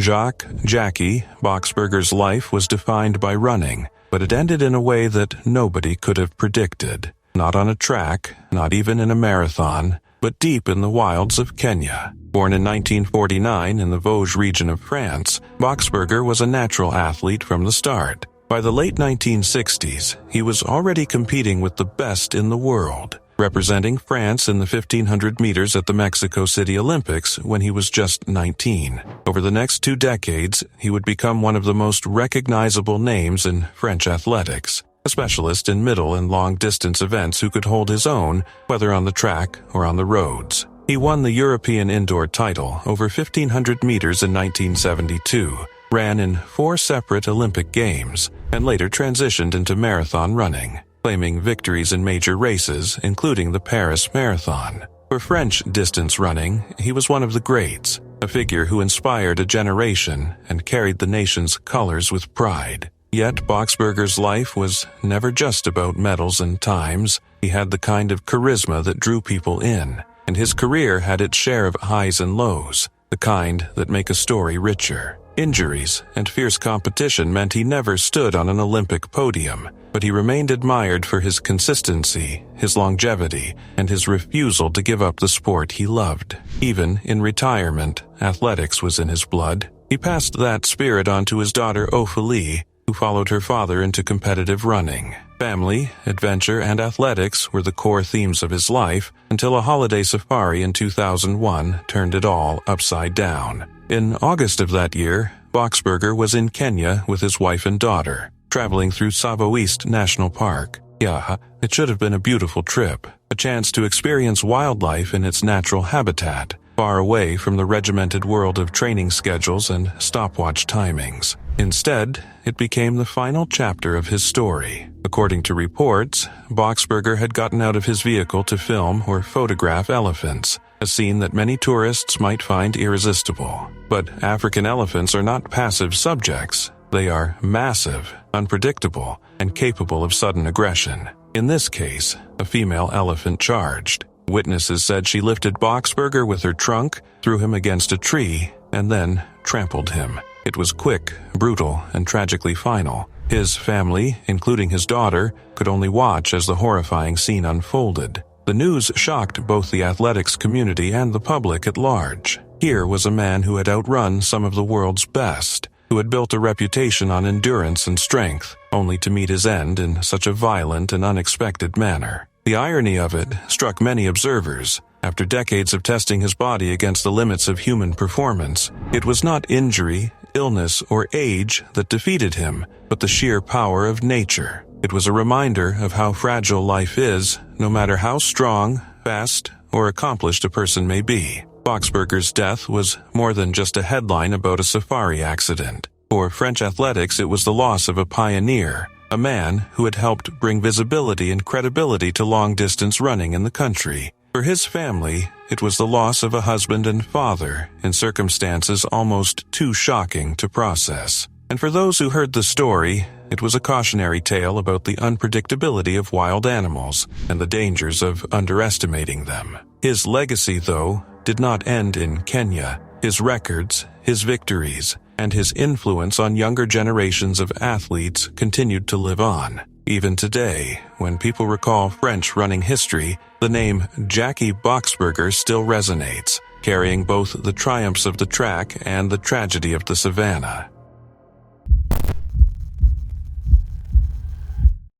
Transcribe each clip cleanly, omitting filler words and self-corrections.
Jackie Boxberger's life was defined by running, but it ended in a way that nobody could have predicted. Not on a track, not even in a marathon, but deep in the wilds of Kenya. Born in 1949 in the Vosges region of France, Boxberger was a natural athlete from the start. By the late 1960s, he was already competing with the best in the world, representing France in the 1500 meters at the Mexico City Olympics when he was just 19. Over the next 2 decades, he would become one of the most recognizable names in French athletics, a specialist in middle and long-distance events who could hold his own, whether on the track or on the roads. He won the European indoor title over 1500 meters in 1972, ran in 4 separate Olympic Games, and later transitioned into marathon running, claiming victories in major races, including the Paris Marathon. For French distance running, he was one of the greats, a figure who inspired a generation and carried the nation's colors with pride. Yet Boxberger's life was never just about medals and times. He had the kind of charisma that drew people in, and his career had its share of highs and lows, the kind that make a story richer. Injuries and fierce competition meant he never stood on an Olympic podium, but he remained admired for his consistency, his longevity, and his refusal to give up the sport he loved. Even in retirement, athletics was in his blood. He passed that spirit on to his daughter Ophélie, who followed her father into competitive running. Family, adventure, and athletics were the core themes of his life until a holiday safari in 2001 turned it all upside down. In August of that year, Boxberger was in Kenya with his wife and daughter, traveling through Tsavo East National Park. Yeah, it should have been a beautiful trip, a chance to experience wildlife in its natural habitat, far away from the regimented world of training schedules and stopwatch timings. Instead, it became the final chapter of his story. According to reports, Boxberger had gotten out of his vehicle to film or photograph elephants, a scene that many tourists might find irresistible. But African elephants are not passive subjects. They are massive, unpredictable, and capable of sudden aggression. In this case, a female elephant charged. Witnesses said she lifted Boxberger with her trunk, threw him against a tree, and then trampled him. It was quick, brutal, and tragically final. His family, including his daughter, could only watch as the horrifying scene unfolded. The news shocked both the athletics community and the public at large. Here was a man who had outrun some of the world's best, who had built a reputation on endurance and strength, only to meet his end in such a violent and unexpected manner. The irony of it struck many observers. After decades of testing his body against the limits of human performance, it was not injury, illness, or age that defeated him, but the sheer power of nature. It was a reminder of how fragile life is, no matter how strong, fast, or accomplished a person may be. Boxberger's death was more than just a headline about a safari accident. For French athletics, it was the loss of a pioneer, a man who had helped bring visibility and credibility to long-distance running in the country. For his family, it was the loss of a husband and father in circumstances almost too shocking to process. And for those who heard the story, it was a cautionary tale about the unpredictability of wild animals and the dangers of underestimating them. His legacy, though, did not end in Kenya. His records, his victories, and his influence on younger generations of athletes continued to live on. Even today, when people recall French running history, the name Jackie Boxberger still resonates, carrying both the triumphs of the track and the tragedy of the savannah.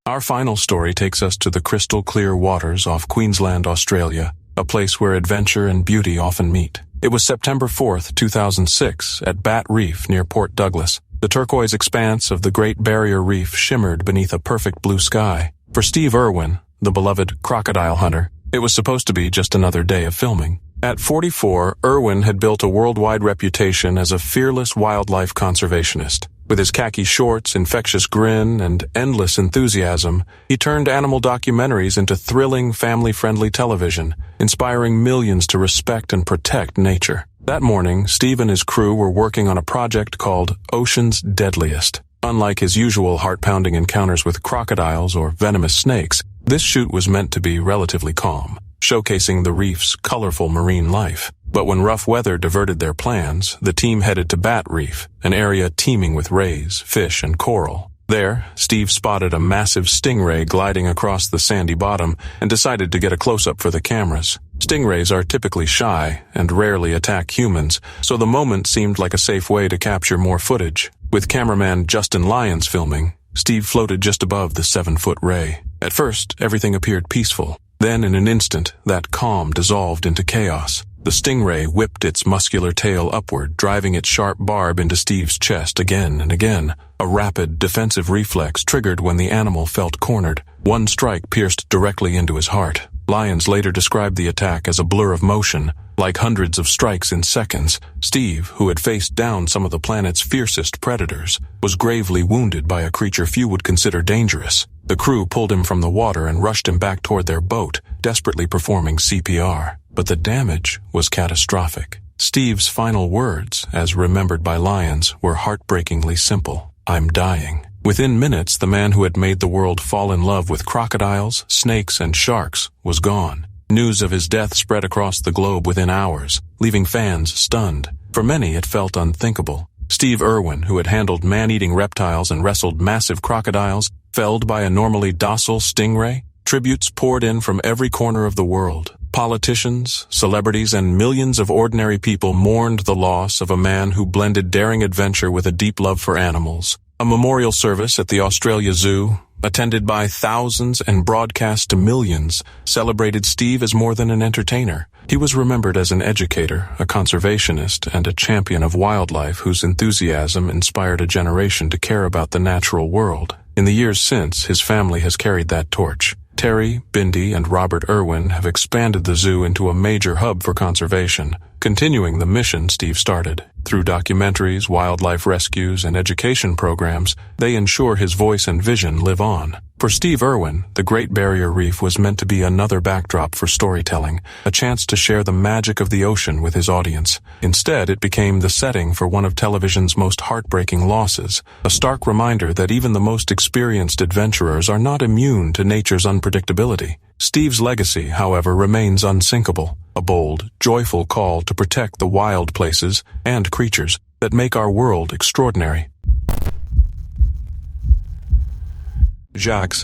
Our final story takes us to the crystal clear waters off Queensland, Australia, a place where adventure and beauty often meet. It was September 4th, 2006, at Bat Reef near Port Douglas. The turquoise expanse of the Great Barrier Reef shimmered beneath a perfect blue sky. For Steve Irwin, the beloved crocodile hunter, it was supposed to be just another day of filming. At 44, Irwin had built a worldwide reputation as a fearless wildlife conservationist. With his khaki shorts, infectious grin, and endless enthusiasm, he turned animal documentaries into thrilling, family-friendly television, inspiring millions to respect and protect nature. That morning, Steve and his crew were working on a project called Ocean's Deadliest. Unlike his usual heart-pounding encounters with crocodiles or venomous snakes, this shoot was meant to be relatively calm, showcasing the reef's colorful marine life. But when rough weather diverted their plans, the team headed to Bat Reef, an area teeming with rays, fish, and coral. There, Steve spotted a massive stingray gliding across the sandy bottom and decided to get a close-up for the cameras. Stingrays are typically shy and rarely attack humans, so the moment seemed like a safe way to capture more footage. With cameraman Justin Lyons filming, Steve floated just above the 7-foot ray. At first, everything appeared peaceful. Then, in an instant, that calm dissolved into chaos. The stingray whipped its muscular tail upward, driving its sharp barb into Steve's chest again and again. A rapid, defensive reflex triggered when the animal felt cornered. One strike pierced directly into his heart. Lyons later described the attack as a blur of motion, like hundreds of strikes in seconds. Steve, who had faced down some of the planet's fiercest predators, was gravely wounded by a creature few would consider dangerous. The crew pulled him from the water and rushed him back toward their boat, desperately performing CPR. But the damage was catastrophic. Steve's final words, as remembered by Lyons, were heartbreakingly simple. "I'm dying." Within minutes, the man who had made the world fall in love with crocodiles, snakes, and sharks was gone. News of his death spread across the globe within hours, leaving fans stunned. For many, it felt unthinkable. Steve Irwin, who had handled man-eating reptiles and wrestled massive crocodiles, felled by a normally docile stingray? Tributes poured in from every corner of the world. Politicians, celebrities, and millions of ordinary people mourned the loss of a man who blended daring adventure with a deep love for animals. A memorial service at the Australia Zoo, attended by thousands and broadcast to millions, celebrated Steve as more than an entertainer. He was remembered as an educator, a conservationist, and a champion of wildlife whose enthusiasm inspired a generation to care about the natural world. In the years since, his family has carried that torch. Terry, Bindi, and Robert Irwin have expanded the zoo into a major hub for conservation, continuing the mission Steve started. Through documentaries, wildlife rescues, and education programs, they ensure his voice and vision live on. For Steve Irwin, the Great Barrier Reef was meant to be another backdrop for storytelling, a chance to share the magic of the ocean with his audience. Instead, it became the setting for one of television's most heartbreaking losses, a stark reminder that even the most experienced adventurers are not immune to nature's unpredictability. Steve's legacy, however, remains unsinkable, a bold, joyful call to protect the wild places and creatures that make our world extraordinary. Jacques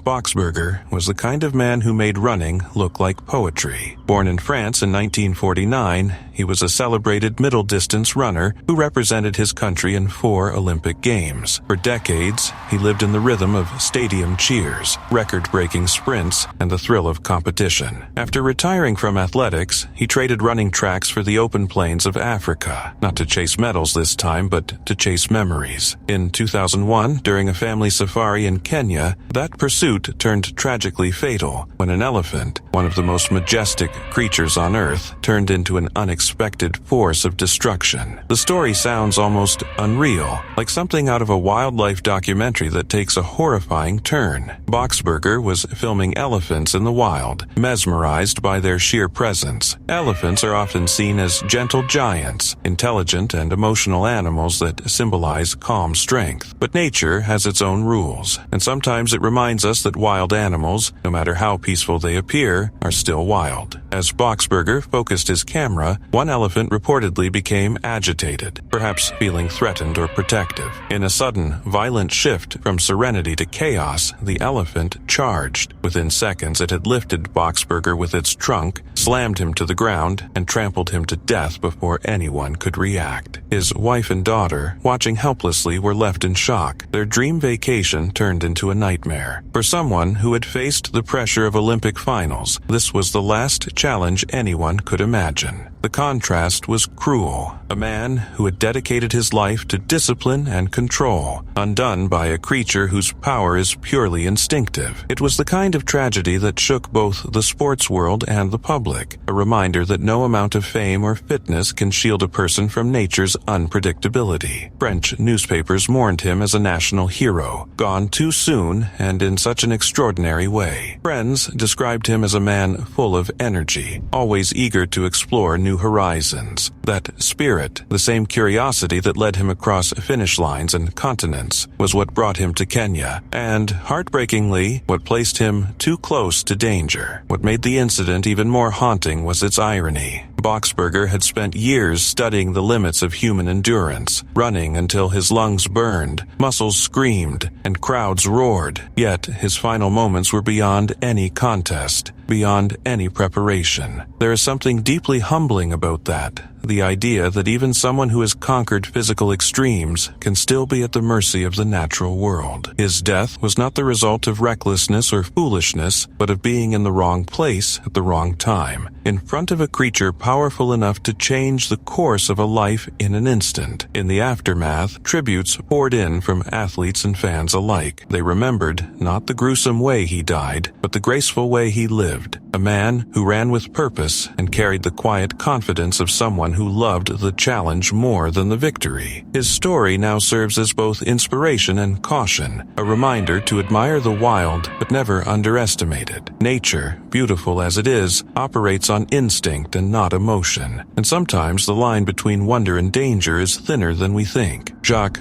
Boxberger was the kind of man who made running look like poetry. Born in France in 1949, he was a celebrated middle-distance runner who represented his country in 4 Olympic Games. For decades, he lived in the rhythm of stadium cheers, record-breaking sprints, and the thrill of competition. After retiring from athletics, he traded running tracks for the open plains of Africa, not to chase medals this time, but to chase memories. In 2001, during a family safari in Kenya, that pursuit turned tragically fatal when an elephant, one of the most majestic creatures on Earth, turned into an unexpected force of destruction. The story sounds almost unreal, like something out of a wildlife documentary that takes a horrifying turn. Boxberger was filming elephants in the wild, mesmerized by their sheer presence. Elephants are often seen as gentle giants, intelligent and emotional animals that symbolize calm strength. But nature has its own rules, and sometimes it reminds us that wild animals, no matter how peaceful they appear, are still wild. As Boxberger focused his camera, one elephant reportedly became agitated, perhaps feeling threatened or protective. In a sudden, violent shift from serenity to chaos, the elephant charged. Within seconds, it had lifted Boxberger with its trunk, slammed him to the ground, and trampled him to death before anyone could react. His wife and daughter, watching helplessly, were left in shock. Their dream vacation turned into a nightmare. For someone who had faced the pressure of Olympic finals, this was the last challenge anyone could imagine. The contrast was cruel. A man who had dedicated his life to discipline and control, undone by a creature whose power is purely instinctive. It was the kind of tragedy that shook both the sports world and the public, a reminder that no amount of fame or fitness can shield a person from nature's unpredictability. French newspapers mourned him as a national hero, gone too soon and in such an extraordinary way. Friends described him as a man full of energy, always eager to explore new horizons. That spirit, the same curiosity that led him across finish lines and continents, was what brought him to Kenya, and, heartbreakingly, what placed him too close to danger. What made the incident even more haunting was its irony. Boxberger had spent years studying the limits of human endurance, running until his lungs burned, muscles screamed, and crowds roared. Yet his final moments were beyond any contest, beyond any preparation. There is something deeply humbling about that. The idea that even someone who has conquered physical extremes can still be at the mercy of the natural world. His death was not the result of recklessness or foolishness, but of being in the wrong place at the wrong time, in front of a creature powerful enough to change the course of a life in an instant. In the aftermath, tributes poured in from athletes and fans alike. They remembered not the gruesome way he died, but the graceful way he lived. A man who ran with purpose and carried the quiet confidence of someone who loved the challenge more than the victory. His story now serves as both inspiration and caution, a reminder to admire the wild but never underestimate it. Nature, beautiful as it is, operates on instinct and not emotion, and sometimes the line between wonder and danger is thinner than we think. Jacques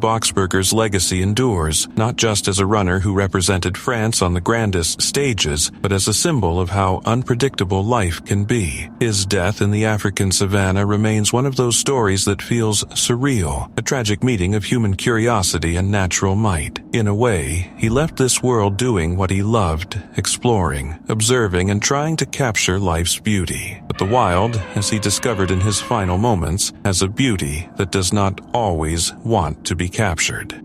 Boxberger's legacy endures, not just as a runner who represented France on the grandest stages, but as a symbol of how unpredictable life can be. His death in the African savannah remains one of those stories that feels surreal, a tragic meeting of human curiosity and natural might. In a way, he left this world doing what he loved, exploring, observing, and trying to capture life's beauty. But the wild, as he discovered in his final moments, has a beauty that does not always want to be captured.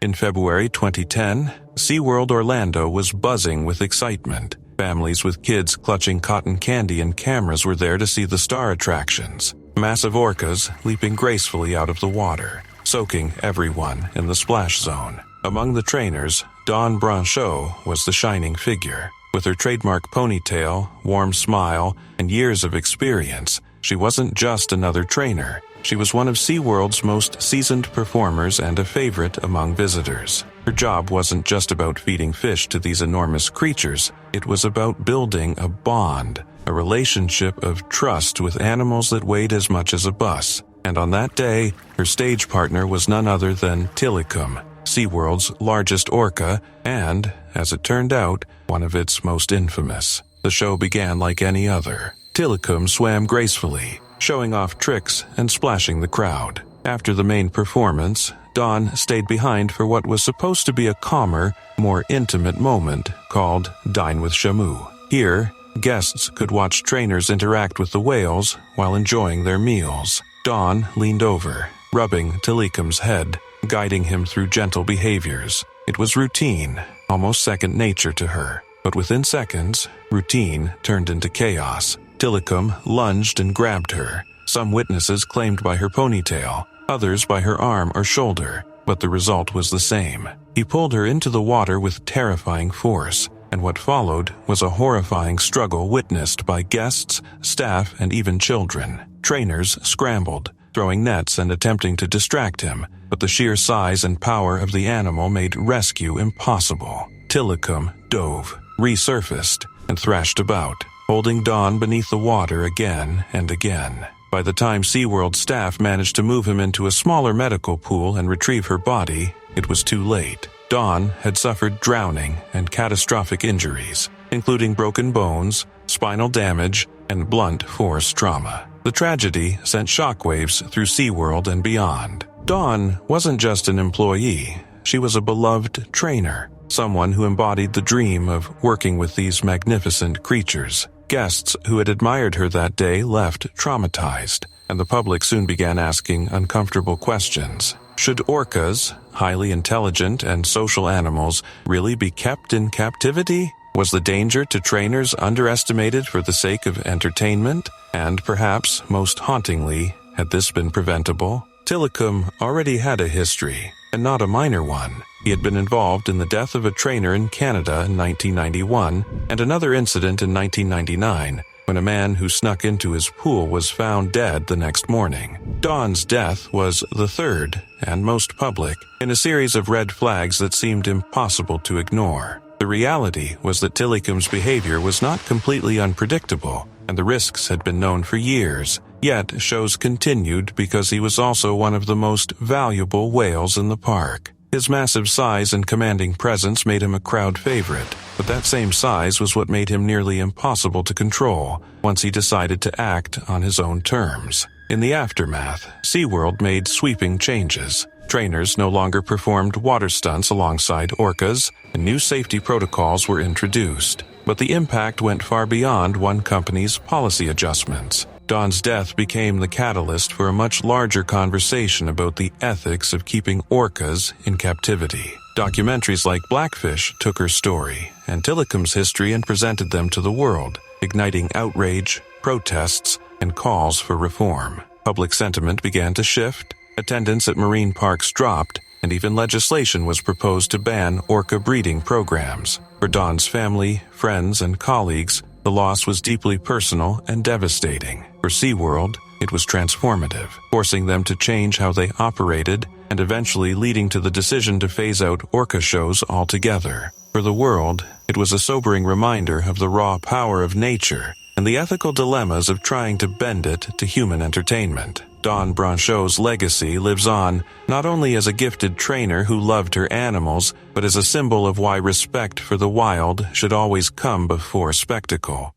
In February 2010, SeaWorld Orlando was buzzing with excitement. Families with kids clutching cotton candy and cameras were there to see the star attractions. Massive orcas leaping gracefully out of the water, soaking everyone in the splash zone. Among the trainers, Dawn Brancheau was the shining figure. With her trademark ponytail, warm smile, and years of experience, she wasn't just another trainer. She was one of SeaWorld's most seasoned performers and a favorite among visitors. Her job wasn't just about feeding fish to these enormous creatures. It was about building a bond, a relationship of trust with animals that weighed as much as a bus. And on that day, her stage partner was none other than Tilikum, SeaWorld's largest orca and, as it turned out, one of its most infamous. The show began like any other. Tilikum swam gracefully, showing off tricks and splashing the crowd. After the main performance, Dawn stayed behind for what was supposed to be a calmer, more intimate moment called Dine with Shamu. Here, guests could watch trainers interact with the whales while enjoying their meals. Dawn leaned over, rubbing Tilikum's head, guiding him through gentle behaviors. It was routine, almost second nature to her. But within seconds, routine turned into chaos. Tilikum lunged and grabbed her. Some witnesses claimed by her ponytail, others by her arm or shoulder, but the result was the same. He pulled her into the water with terrifying force, and what followed was a horrifying struggle witnessed by guests, staff, and even children. Trainers scrambled, throwing nets and attempting to distract him, but the sheer size and power of the animal made rescue impossible. Tilikum dove, resurfaced, and thrashed about, holding Dawn beneath the water again and again. By the time SeaWorld staff managed to move him into a smaller medical pool and retrieve her body, it was too late. Dawn had suffered drowning and catastrophic injuries, including broken bones, spinal damage, and blunt force trauma. The tragedy sent shockwaves through SeaWorld and beyond. Dawn wasn't just an employee, she was a beloved trainer, someone who embodied the dream of working with these magnificent creatures. Guests who had admired her that day left traumatized, and the public soon began asking uncomfortable questions. Should orcas, highly intelligent and social animals, really be kept in captivity? Was the danger to trainers underestimated for the sake of entertainment? And perhaps, most hauntingly, had this been preventable? Tilikum already had a history, and not a minor one. He had been involved in the death of a trainer in Canada in 1991 and another incident in 1999 when a man who snuck into his pool was found dead the next morning. Dawn's death was the third and most public in a series of red flags that seemed impossible to ignore. The reality was that Tilikum's behavior was not completely unpredictable, and the risks had been known for years. Yet shows continued because he was also one of the most valuable whales in the park. His massive size and commanding presence made him a crowd favorite, but that same size was what made him nearly impossible to control once he decided to act on his own terms. In the aftermath, SeaWorld made sweeping changes. Trainers no longer performed water stunts alongside orcas, and new safety protocols were introduced. But the impact went far beyond one company's policy adjustments. Dawn's death became the catalyst for a much larger conversation about the ethics of keeping orcas in captivity. Documentaries like Blackfish took her story and Tilikum's history and presented them to the world, igniting outrage, protests, and calls for reform. Public sentiment began to shift, attendance at marine parks dropped, and even legislation was proposed to ban orca breeding programs. For Dawn's family, friends, and colleagues, the loss was deeply personal and devastating. For SeaWorld, it was transformative, forcing them to change how they operated and eventually leading to the decision to phase out orca shows altogether. For the world, it was a sobering reminder of the raw power of nature and the ethical dilemmas of trying to bend it to human entertainment. Dawn Brancheau's legacy lives on, not only as a gifted trainer who loved her animals, but as a symbol of why respect for the wild should always come before spectacle.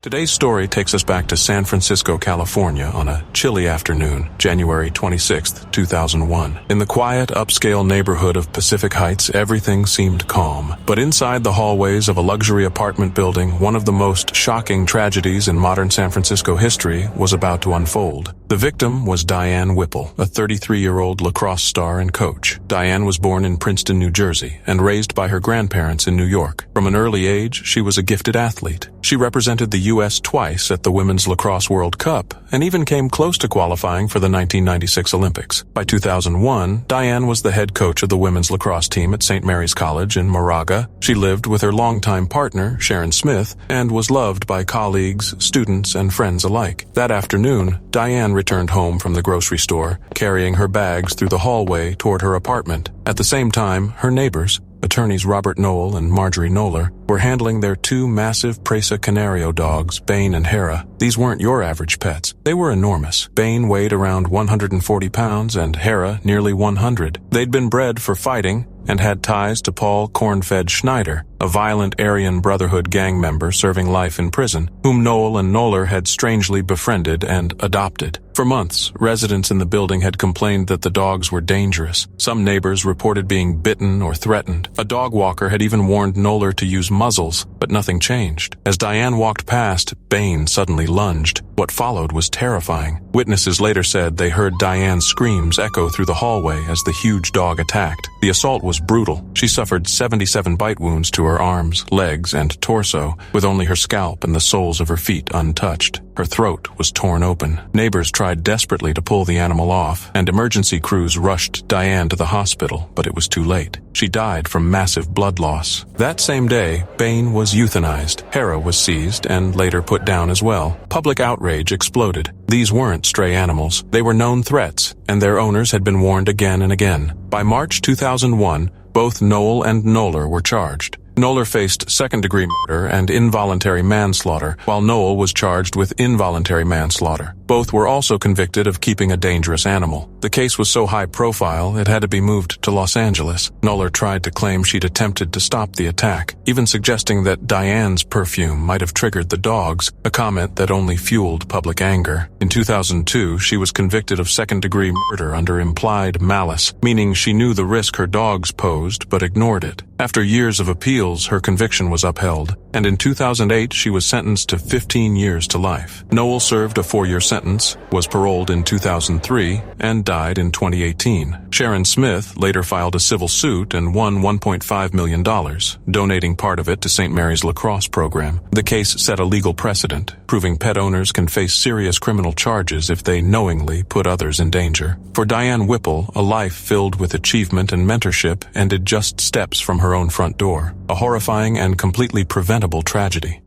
Today's story takes us back to San Francisco, California on a chilly afternoon, January 26, 2001. In the quiet, upscale neighborhood of Pacific Heights, everything seemed calm. But inside the hallways of a luxury apartment building, one of the most shocking tragedies in modern San Francisco history was about to unfold. The victim was Diane Whipple, a 33-year-old lacrosse star and coach. Diane was born in Princeton, New Jersey, and raised by her grandparents in New York. From an early age, she was a gifted athlete. She represented the U.S. twice at the Women's Lacrosse World Cup, and even came close to qualifying for the 1996 Olympics. By 2001, Diane was the head coach of the women's lacrosse team at St. Mary's College in Moraga. She lived with her longtime partner, Sharon Smith, and was loved by colleagues, students, and friends alike. That afternoon, Diane returned home from the grocery store, carrying her bags through the hallway toward her apartment. At the same time, her neighbors, attorneys Robert Knoll and Marjorie Knoller, were handling their two massive Presa Canario dogs, Bane and Hera. These weren't your average pets. They were enormous. Bane weighed around 140 pounds and Hera nearly 100. They'd been bred for fighting and had ties to Paul Cornfed Schneider, a violent Aryan Brotherhood gang member serving life in prison, whom Knoll and Knoller had strangely befriended and adopted. For months, residents in the building had complained that the dogs were dangerous. Some neighbors reported being bitten or threatened. A dog walker had even warned Knoller to use muzzles, but nothing changed. As Diane walked past, Bane suddenly lunged. What followed was terrifying. Witnesses later said they heard Diane's screams echo through the hallway as the huge dog attacked. The assault was brutal. She suffered 77 bite wounds to her arms, legs, and torso, with only her scalp and the soles of her feet untouched. Her throat was torn open. Neighbors tried desperately to pull the animal off, and emergency crews rushed Diane to the hospital, but it was too late. She died from massive blood loss. That same day, Bane was euthanized. Hera was seized and later put down as well. Public outrage exploded. These weren't stray animals. They were known threats, and their owners had been warned again and again. By March 2001, both Knoll and Knoller were charged. Knoller faced second-degree murder and involuntary manslaughter, while Knoll was charged with involuntary manslaughter. Both were also convicted of keeping a dangerous animal. The case was so high-profile, it had to be moved to Los Angeles. Knoller tried to claim she'd attempted to stop the attack, even suggesting that Diane's perfume might have triggered the dogs, a comment that only fueled public anger. In 2002, she was convicted of second-degree murder under implied malice, meaning she knew the risk her dogs posed but ignored it. After years of appeals, her conviction was upheld, and in 2008 she was sentenced to 15 years to life. Knoll served a 4-year sentence, was paroled in 2003, and died in 2018. Sharon Smith later filed a civil suit and won $1.5 million, donating part of it to St. Mary's lacrosse program. The case set a legal precedent, proving pet owners can face serious criminal charges if they knowingly put others in danger. For Diane Whipple, a life filled with achievement and mentorship ended just steps from her own front door, a horrifying and completely preventable tragedy.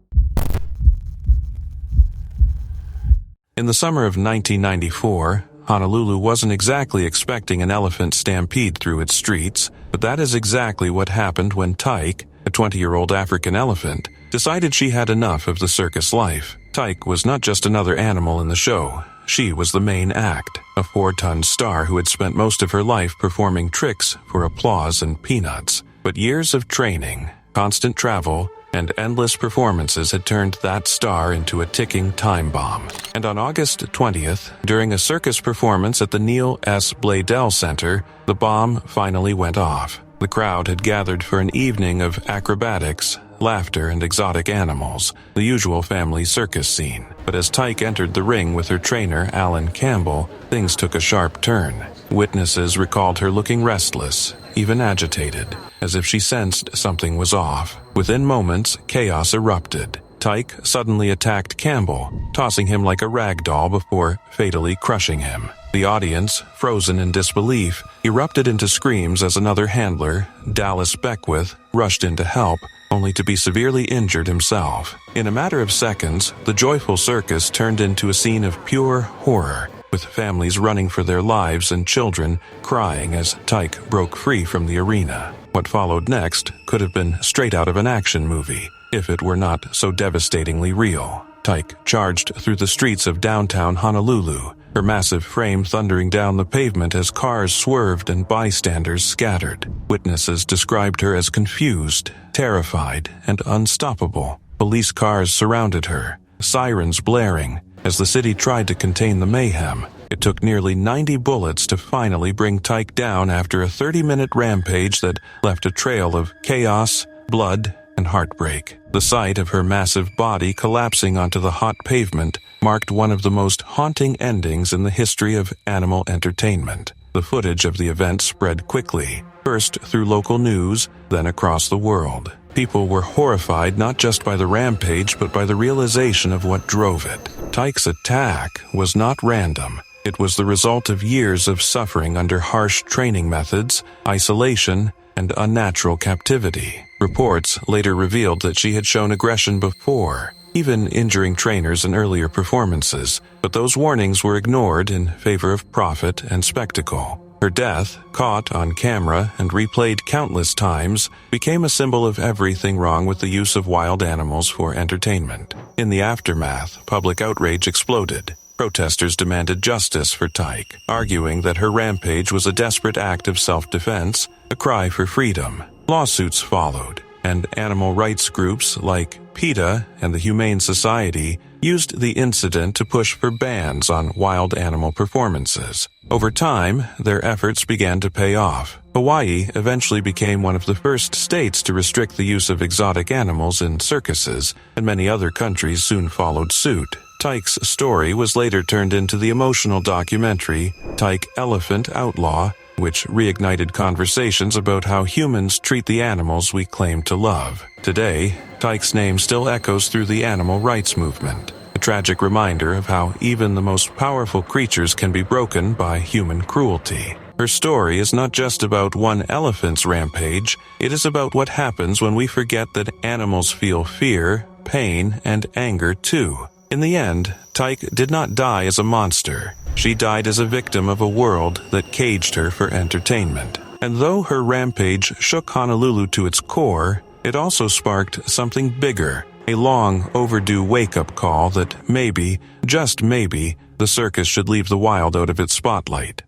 In the summer of 1994, Honolulu wasn't exactly expecting an elephant stampede through its streets, but that is exactly what happened when Tyke, a 20-year-old African elephant, decided she had enough of the circus life. Tyke was not just another animal in the show. She was the main act. a 4-ton star who had spent most of her life performing tricks for applause and peanuts. But years of training, constant travel, and endless performances had turned that star into a ticking time bomb. And on August 20th, during a circus performance at the Neil S. Bladel Center, the bomb finally went off. The crowd had gathered for an evening of acrobatics, laughter, and exotic animals, the usual family circus scene. But as Tyke entered the ring with her trainer, Alan Campbell, things took a sharp turn. Witnesses recalled her looking restless, even agitated, as if she sensed something was off. Within moments, chaos erupted. Tyke suddenly attacked Campbell, tossing him like a rag doll before fatally crushing him. The audience, frozen in disbelief, erupted into screams as another handler, Dallas Beckwith, rushed in to help, only to be severely injured himself. In a matter of seconds, the joyful circus turned into a scene of pure horror, with families running for their lives and children crying as Tyke broke free from the arena. What followed next could have been straight out of an action movie, if it were not so devastatingly real. Tyke charged through the streets of downtown Honolulu, her massive frame thundering down the pavement as cars swerved and bystanders scattered. Witnesses described her as confused, terrified, and unstoppable. Police cars surrounded her, sirens blaring, as the city tried to contain the mayhem. It took nearly 90 bullets to finally bring Tyke down after a 30-minute rampage that left a trail of chaos, blood, and heartbreak. The sight of her massive body collapsing onto the hot pavement marked one of the most haunting endings in the history of animal entertainment. The footage of the event spread quickly, first through local news, then across the world. People were horrified not just by the rampage, but by the realization of what drove it. Tyke's attack was not random. It was the result of years of suffering under harsh training methods, isolation, and unnatural captivity. Reports later revealed that she had shown aggression before, even injuring trainers in earlier performances, but those warnings were ignored in favor of profit and spectacle. Her death, caught on camera and replayed countless times, became a symbol of everything wrong with the use of wild animals for entertainment. In the aftermath, public outrage exploded. Protesters demanded justice for Tyke, arguing that her rampage was a desperate act of self-defense, a cry for freedom. Lawsuits followed, and animal rights groups like PETA and the Humane Society used the incident to push for bans on wild animal performances. Over time, their efforts began to pay off. Hawaii eventually became one of the first states to restrict the use of exotic animals in circuses, and many other countries soon followed suit. Tyke's story was later turned into the emotional documentary Tyke Elephant Outlaw, which reignited conversations about how humans treat the animals we claim to love. Today, Tyke's name still echoes through the animal rights movement, a tragic reminder of how even the most powerful creatures can be broken by human cruelty. Her story is not just about one elephant's rampage, it is about what happens when we forget that animals feel fear, pain, and anger too. In the end, Tyke did not die as a monster. She died as a victim of a world that caged her for entertainment. And though her rampage shook Honolulu to its core, it also sparked something bigger, a long overdue wake-up call that maybe, just maybe, the circus should leave the wild out of its spotlight.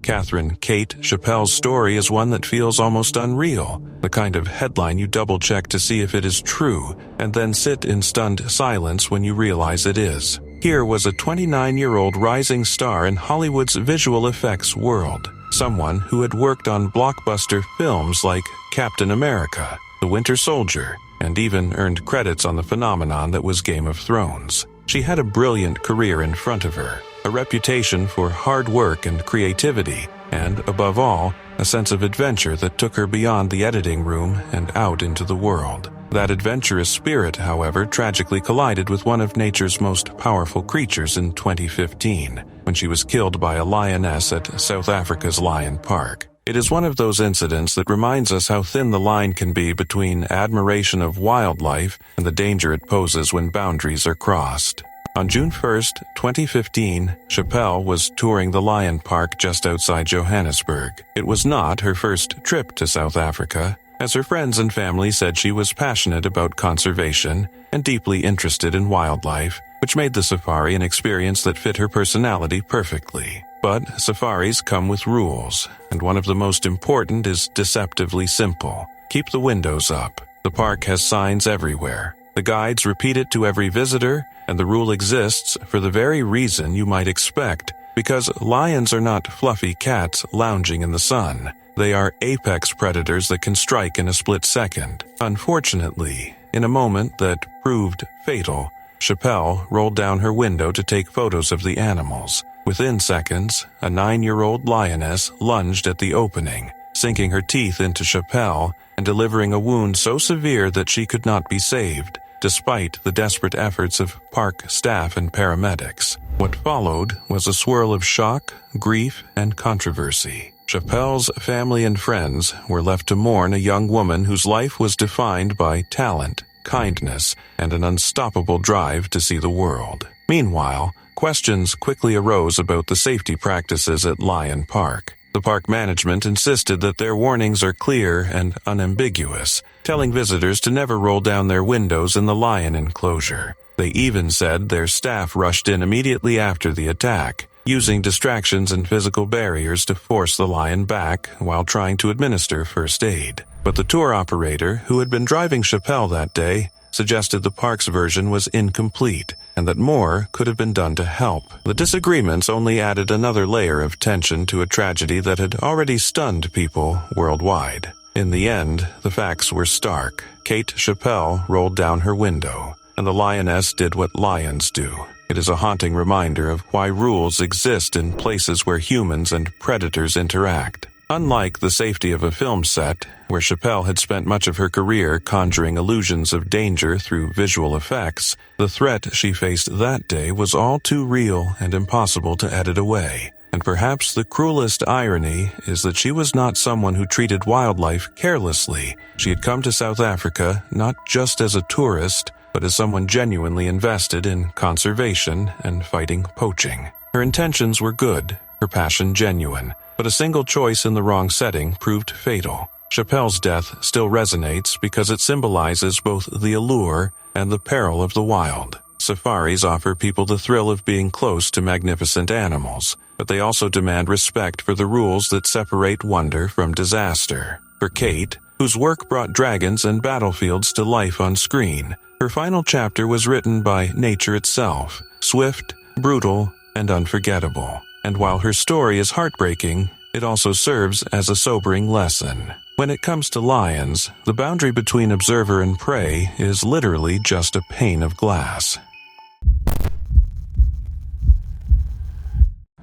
Katherine Chappelle's story is one that feels almost unreal, the kind of headline you double-check to see if it is true, and then sit in stunned silence when you realize it is. Here was a 29-year-old rising star in Hollywood's visual effects world, someone who had worked on blockbuster films like Captain America, The Winter Soldier, and even earned credits on the phenomenon that was Game of Thrones. She had a brilliant career in front of her, a reputation for hard work and creativity, and, above all, a sense of adventure that took her beyond the editing room and out into the world. That adventurous spirit, however, tragically collided with one of nature's most powerful creatures in 2015, when she was killed by a lioness at South Africa's Lion Park. It is one of those incidents that reminds us how thin the line can be between admiration of wildlife and the danger it poses when boundaries are crossed. On June 1st, 2015, Chappelle was touring the Lion Park just outside Johannesburg. It was not her first trip to South Africa, as her friends and family said she was passionate about conservation and deeply interested in wildlife, which made the safari an experience that fit her personality perfectly. But safaris come with rules, and one of the most important is deceptively simple. Keep the windows up. The park has signs everywhere. The guides repeat it to every visitor, and the rule exists for the very reason you might expect, because lions are not fluffy cats lounging in the sun. They are apex predators that can strike in a split second. Unfortunately, in a moment that proved fatal, Chappelle rolled down her window to take photos of the animals. Within seconds, a 9-year-old lioness lunged at the opening, sinking her teeth into Chappelle and delivering a wound so severe that she could not be saved, despite the desperate efforts of park staff and paramedics. What followed was a swirl of shock, grief, and controversy. Chappelle's family and friends were left to mourn a young woman whose life was defined by talent, kindness, and an unstoppable drive to see the world. Meanwhile, questions quickly arose about the safety practices at Lion Park. The park management insisted that their warnings are clear and unambiguous, telling visitors to never roll down their windows in the lion enclosure. They even said their staff rushed in immediately after the attack, using distractions and physical barriers to force the lion back while trying to administer first aid. But the tour operator, who had been driving Chappelle that day, suggested the park's version was incomplete and that more could have been done to help. The disagreements only added another layer of tension to a tragedy that had already stunned people worldwide. In the end, the facts were stark. Kate Chappelle rolled down her window, and the lioness did what lions do. It is a haunting reminder of why rules exist in places where humans and predators interact. Unlike the safety of a film set, where Chappelle had spent much of her career conjuring illusions of danger through visual effects, the threat she faced that day was all too real and impossible to edit away. And perhaps the cruelest irony is that she was not someone who treated wildlife carelessly. She had come to South Africa not just as a tourist, but as someone genuinely invested in conservation and fighting poaching. Her intentions were good, her passion genuine, but a single choice in the wrong setting proved fatal. Chappelle's death still resonates because it symbolizes both the allure and the peril of the wild. Safaris offer people the thrill of being close to magnificent animals, but they also demand respect for the rules that separate wonder from disaster. For Kate, whose work brought dragons and battlefields to life on screen, her final chapter was written by nature itself, swift, brutal, and unforgettable. And while her story is heartbreaking, it also serves as a sobering lesson. When it comes to lions, the boundary between observer and prey is literally just a pane of glass.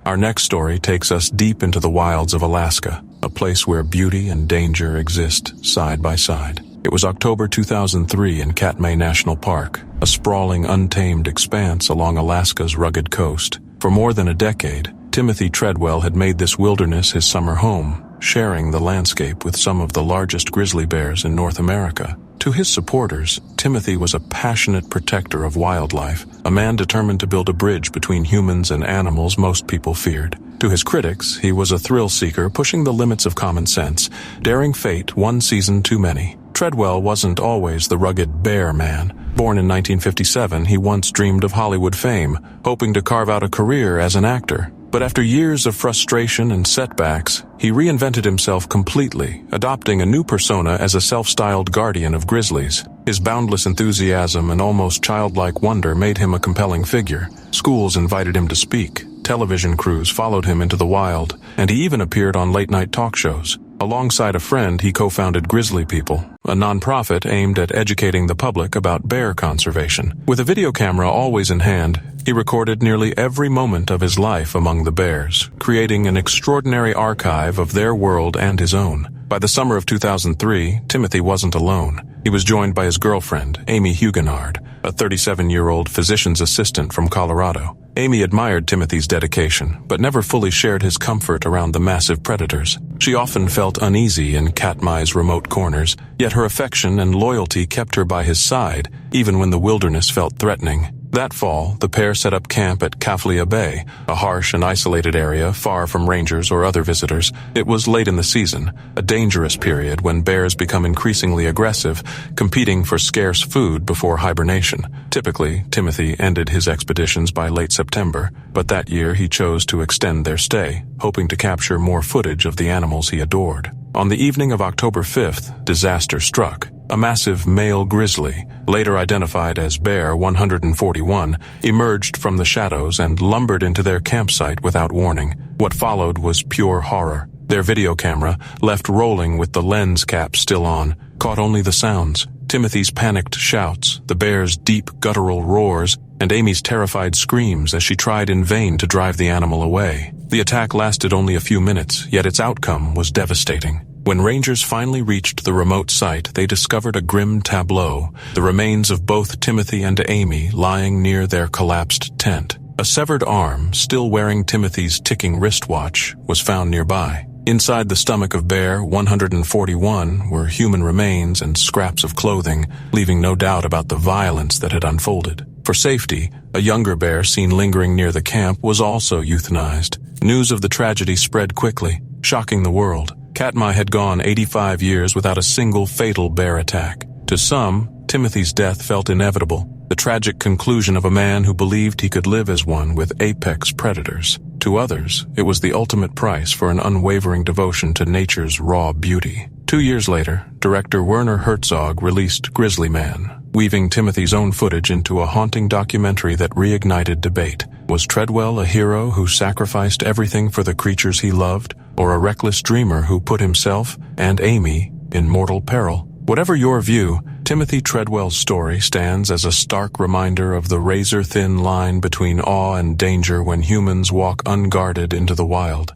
Our next story takes us deep into the wilds of Alaska, a place where beauty and danger exist side by side. It was October 2003 in Katmai National Park, a sprawling, untamed expanse along Alaska's rugged coast. For more than a decade, Timothy Treadwell had made this wilderness his summer home, sharing the landscape with some of the largest grizzly bears in North America. To his supporters, Timothy was a passionate protector of wildlife, a man determined to build a bridge between humans and animals most people feared. To his critics, he was a thrill-seeker pushing the limits of common sense, daring fate one season too many. Treadwell wasn't always the rugged bear man. Born in 1957, he once dreamed of Hollywood fame, hoping to carve out a career as an actor. But after years of frustration and setbacks, he reinvented himself completely, adopting a new persona as a self-styled guardian of grizzlies. His boundless enthusiasm and almost childlike wonder made him a compelling figure. Schools invited him to speak, television crews followed him into the wild, and he even appeared on late-night talk shows. Alongside a friend, he co-founded Grizzly People, a nonprofit aimed at educating the public about bear conservation. With a video camera always in hand, he recorded nearly every moment of his life among the bears, creating an extraordinary archive of their world and his own. By the summer of 2003, Timothy wasn't alone. He was joined by his girlfriend, Amy Huguenard, a 37-year-old physician's assistant from Colorado. Amy admired Timothy's dedication, but never fully shared his comfort around the massive predators. She often felt uneasy in Katmai's remote corners, yet her affection and loyalty kept her by his side, even when the wilderness felt threatening. That fall, the pair set up camp at Kaflia Bay, a harsh and isolated area far from rangers or other visitors. It was late in the season, a dangerous period when bears become increasingly aggressive, competing for scarce food before hibernation. Typically, Timothy ended his expeditions by late September, but that year he chose to extend their stay, hoping to capture more footage of the animals he adored. On the evening of October 5th, disaster struck. A massive male grizzly, later identified as Bear 141, emerged from the shadows and lumbered into their campsite without warning. What followed was pure horror. Their video camera, left rolling with the lens cap still on, caught only the sounds. Timothy's panicked shouts, the bear's deep guttural roars, and Amy's terrified screams as she tried in vain to drive the animal away. The attack lasted only a few minutes, yet its outcome was devastating. When rangers finally reached the remote site, they discovered a grim tableau, the remains of both Timothy and Amy lying near their collapsed tent. A severed arm, still wearing Timothy's ticking wristwatch, was found nearby. Inside the stomach of Bear 141 were human remains and scraps of clothing, leaving no doubt about the violence that had unfolded. For safety, a younger bear seen lingering near the camp was also euthanized. News of the tragedy spread quickly, shocking the world. Katmai had gone 85 years without a single fatal bear attack. To some, Timothy's death felt inevitable, the tragic conclusion of a man who believed he could live as one with apex predators. To others, it was the ultimate price for an unwavering devotion to nature's raw beauty. 2 years later, director Werner Herzog released Grizzly Man, weaving Timothy's own footage into a haunting documentary that reignited debate. Was Treadwell a hero who sacrificed everything for the creatures he loved, or a reckless dreamer who put himself and Amy in mortal peril? Whatever your view, Timothy Treadwell's story stands as a stark reminder of the razor-thin line between awe and danger when humans walk unguarded into the wild.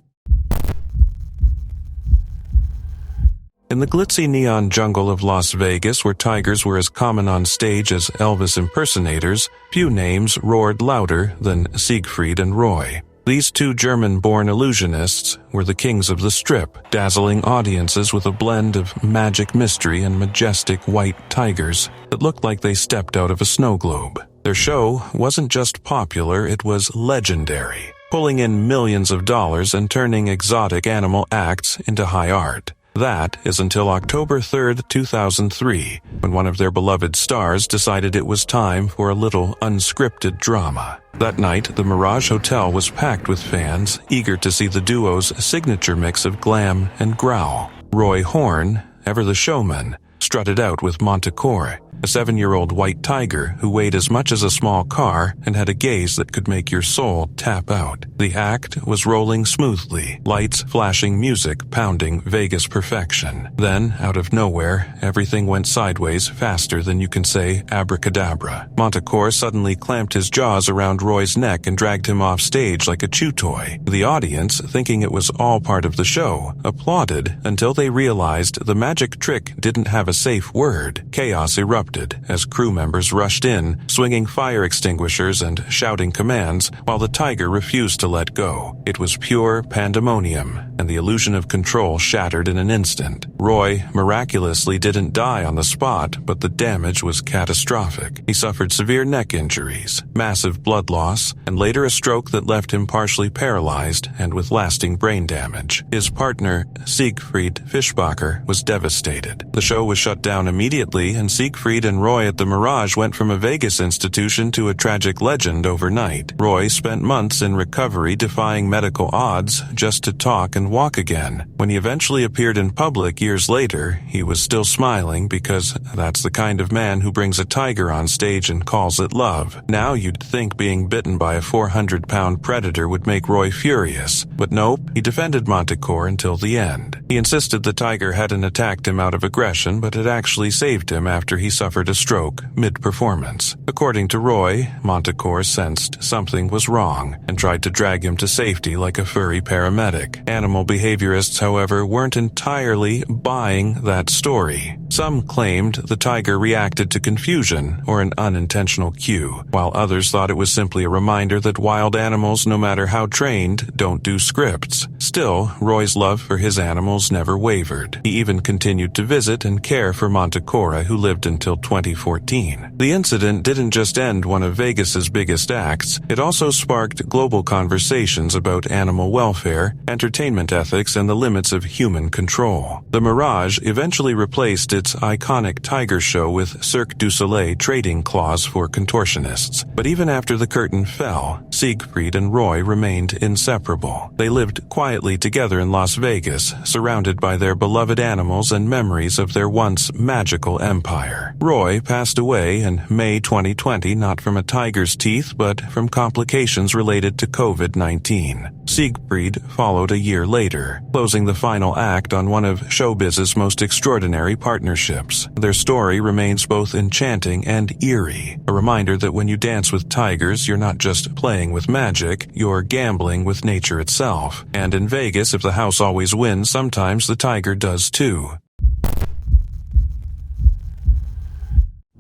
In the glitzy neon jungle of Las Vegas, where tigers were as common on stage as Elvis impersonators, few names roared louder than Siegfried and Roy. These two German-born illusionists were the kings of the strip, dazzling audiences with a blend of magic mystery and majestic white tigers that looked like they stepped out of a snow globe. Their show wasn't just popular, it was legendary, pulling in millions of dollars and turning exotic animal acts into high art. That is until October 3rd, 2003, when one of their beloved stars decided it was time for a little unscripted drama. That night, the Mirage Hotel was packed with fans, eager to see the duo's signature mix of glam and growl. Roy Horn, ever the showman, strutted out with Manticore, a 7-year-old white tiger who weighed as much as a small car and had a gaze that could make your soul tap out. The act was rolling smoothly, lights flashing, music pounding Vegas perfection. Then, out of nowhere, everything went sideways faster than you can say abracadabra. Manticore suddenly clamped his jaws around Roy's neck and dragged him off stage like a chew toy. The audience, thinking it was all part of the show, applauded until they realized the magic trick didn't have a safe word. Chaos erupted as crew members rushed in, swinging fire extinguishers and shouting commands, while the tiger refused to let go. It was pure pandemonium, and the illusion of control shattered in an instant. Roy miraculously didn't die on the spot, but the damage was catastrophic. He suffered severe neck injuries, massive blood loss, and later a stroke that left him partially paralyzed and with lasting brain damage. His partner, Siegfried Fischbacher, was devastated. The show was shut down immediately, and Siegfried and Roy at the Mirage went from a Vegas institution to a tragic legend overnight. Roy spent months in recovery, defying medical odds just to talk and walk again. When he eventually appeared in public years later, he was still smiling because that's the kind of man who brings a tiger on stage and calls it love. Now you'd think being bitten by a 400-pound predator would make Roy furious, but nope, he defended Manticore until the end. He insisted the tiger hadn't attacked him out of aggression, but had actually saved him after he suffered a stroke mid-performance. According to Roy, Manticore sensed something was wrong and tried to drag him to safety like a furry paramedic. Animal behaviorists, however, weren't entirely buying that story. Some claimed the tiger reacted to confusion or an unintentional cue, while others thought it was simply a reminder that wild animals, no matter how trained, don't do scripts. Still, Roy's love for his animals never wavered. He even continued to visit and care for Paquirri, who lived until 2014. The incident didn't just end one of Vegas's biggest acts, it also sparked global conversations about animal welfare, entertainment ethics, and the limits of human control. The Mirage eventually replaced its iconic tiger show with Cirque du Soleil trading clause for contortionists. But even after the curtain fell, Siegfried and Roy remained inseparable. They lived quietly together in Las Vegas, surrounded by their beloved animals and memories of their once magical empire. Roy passed away in May 2020, not from a tiger's teeth, but from complications related to COVID-19. Siegfried followed a year later, closing the final act on one of showbiz's most extraordinary partnerships. Their story remains both enchanting and eerie, a reminder that when you dance with tigers, you're not just playing with magic, you're gambling with nature itself. And in Vegas, if the house always wins, sometimes the tiger does too.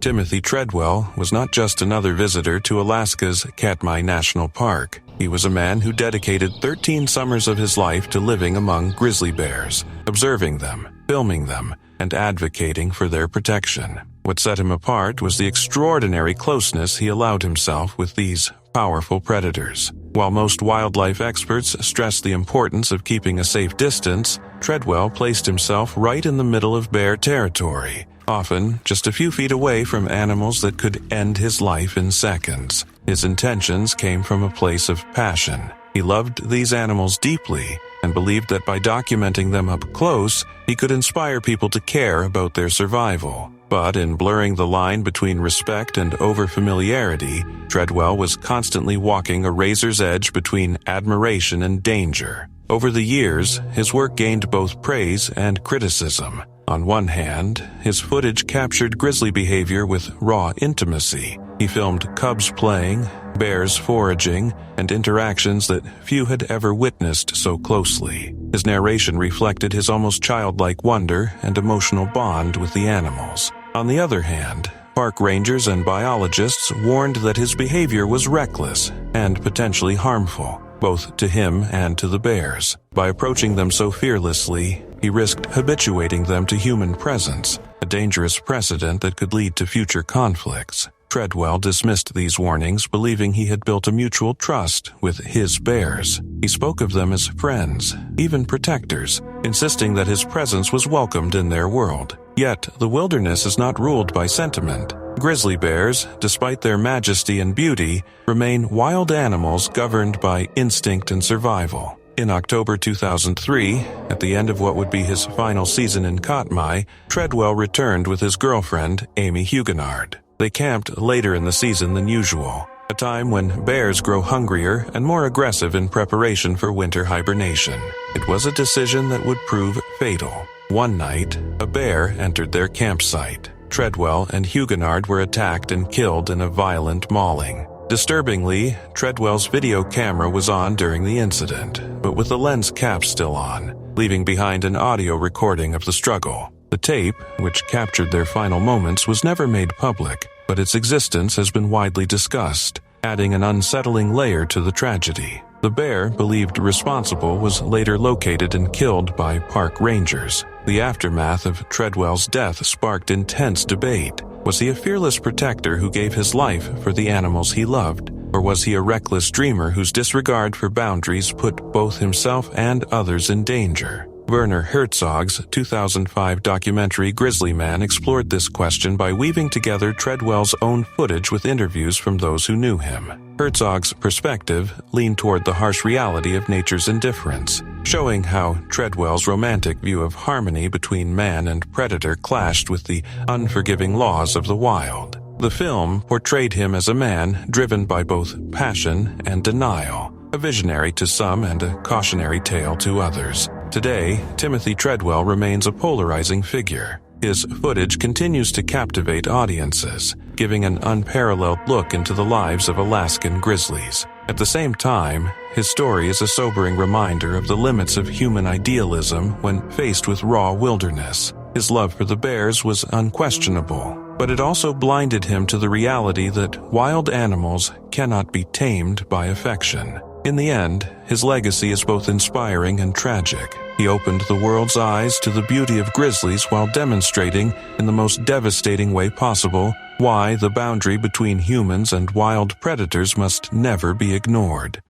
Timothy Treadwell was not just another visitor to Alaska's Katmai National Park. He was a man who dedicated 13 summers of his life to living among grizzly bears, observing them, filming them, and advocating for their protection. What set him apart was the extraordinary closeness he allowed himself with these powerful predators. While most wildlife experts stress the importance of keeping a safe distance, Treadwell placed himself right in the middle of bear territory, often just a few feet away from animals that could end his life in seconds. His intentions came from a place of passion. He loved these animals deeply and believed that by documenting them up close, he could inspire people to care about their survival. But in blurring the line between respect and overfamiliarity, Treadwell was constantly walking a razor's edge between admiration and danger. Over the years, his work gained both praise and criticism. On one hand, his footage captured grizzly behavior with raw intimacy. He filmed cubs playing, bears foraging, and interactions that few had ever witnessed so closely. His narration reflected his almost childlike wonder and emotional bond with the animals. On the other hand, park rangers and biologists warned that his behavior was reckless and potentially harmful, both to him and to the bears. By approaching them so fearlessly, he risked habituating them to human presence, a dangerous precedent that could lead to future conflicts. Treadwell dismissed these warnings, believing he had built a mutual trust with his bears. He spoke of them as friends, even protectors, insisting that his presence was welcomed in their world. Yet, the wilderness is not ruled by sentiment. Grizzly bears, despite their majesty and beauty, remain wild animals governed by instinct and survival. In October 2003, at the end of what would be his final season in Katmai, Treadwell returned with his girlfriend, Amy Huguenard. They camped later in the season than usual, a time when bears grow hungrier and more aggressive in preparation for winter hibernation. It was a decision that would prove fatal. One night, a bear entered their campsite. Treadwell and Huguenard were attacked and killed in a violent mauling. Disturbingly, Treadwell's video camera was on during the incident, but with the lens cap still on, leaving behind an audio recording of the struggle. The tape, which captured their final moments, was never made public, but its existence has been widely discussed, adding an unsettling layer to the tragedy. The bear, believed responsible, was later located and killed by park rangers. The aftermath of Treadwell's death sparked intense debate. Was he a fearless protector who gave his life for the animals he loved? Or was he a reckless dreamer whose disregard for boundaries put both himself and others in danger? Werner Herzog's 2005 documentary Grizzly Man explored this question by weaving together Treadwell's own footage with interviews from those who knew him. Herzog's perspective leaned toward the harsh reality of nature's indifference, showing how Treadwell's romantic view of harmony between man and predator clashed with the unforgiving laws of the wild. The film portrayed him as a man driven by both passion and denial, a visionary to some and a cautionary tale to others. Today, Timothy Treadwell remains a polarizing figure. His footage continues to captivate audiences, giving an unparalleled look into the lives of Alaskan grizzlies. At the same time, his story is a sobering reminder of the limits of human idealism when faced with raw wilderness. His love for the bears was unquestionable, but it also blinded him to the reality that wild animals cannot be tamed by affection. In the end, his legacy is both inspiring and tragic. He opened the world's eyes to the beauty of grizzlies while demonstrating, in the most devastating way possible, why the boundary between humans and wild predators must never be ignored.